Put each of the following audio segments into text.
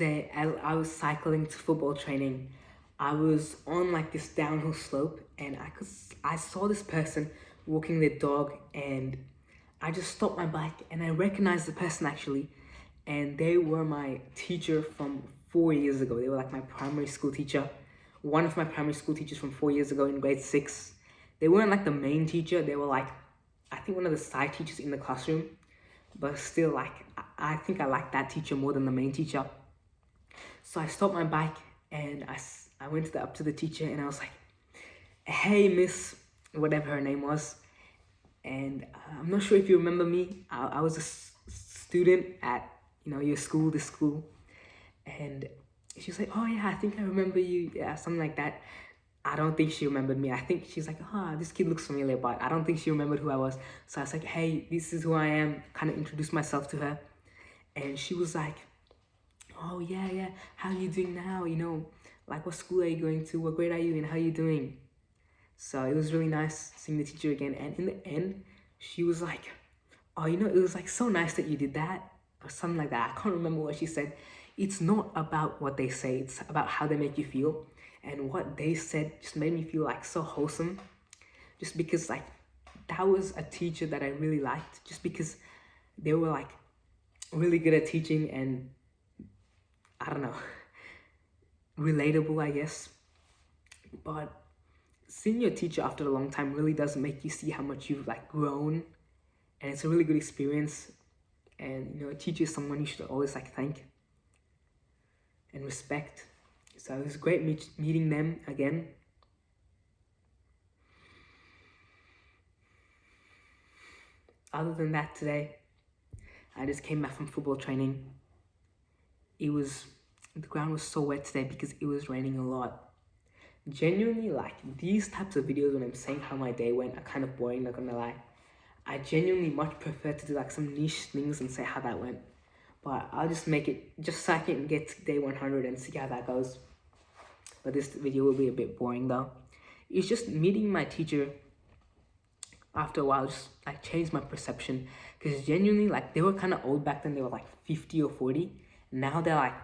Day I was cycling to football training. I was on like this downhill slope, and I saw this person walking their dog, and I just stopped my bike and I recognized the person actually, and they were my teacher from 4 years ago. They were like my primary school teacher, one of my primary school teachers from 4 years ago in grade 6. They weren't like the main teacher. They were like, I think, one of the side teachers in the classroom, but still, like, I think I like that teacher more than the main teacher. So I stopped my bike and I went up to the teacher and I was like, hey, miss, whatever her name was. And I'm not sure if you remember me. I was a student at, your school, this school. And she was like, oh yeah, I think I remember you. Yeah, something like that. I don't think she remembered me. I think she's like, this kid looks familiar, but I don't think she remembered who I was. So I was like, hey, this is who I am. Kind of introduced myself to her. And she was like, oh yeah, how are you doing now? Like, what school are you going to? What grade are you in? How are you doing? So it was really nice seeing the teacher again. And in the end, she was like, oh, it was like so nice that you did that, or something like that. I can't remember what she said. It's not about what they say, it's about how they make you feel. And what they said just made me feel like so wholesome, just because like that was a teacher that I really liked, just because they were like really good at teaching, and I don't know, relatable, I guess. But seeing your teacher after a long time really does make you see how much you've like grown, and it's a really good experience. And a teacher is someone you should always like thank and respect. So it was great meeting them again. Other than that, today I just came back from football training. The ground was so wet today because it was raining a lot. Genuinely, like, these types of videos when I'm saying how my day went are kind of boring, not gonna lie. I genuinely much prefer to do like some niche things and say how that went. But I'll just make it just so I can get to day 100 and see how that goes. But this video will be a bit boring though. It's just meeting my teacher after a while just like changed my perception, because genuinely, like, they were kind of old back then. They were like 50 or 40. Now they're like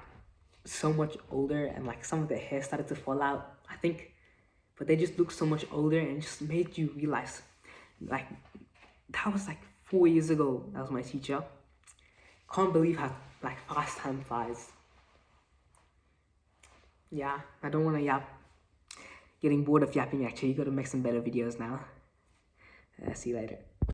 so much older, and like some of their hair started to fall out, I think, but they just look so much older, and it just made you realize, like, that was like 4 years ago. That was my teacher. Can't believe how like fast time flies. Yeah, I don't want to yap. Getting bored of yapping actually. You gotta make some better videos now. See you later.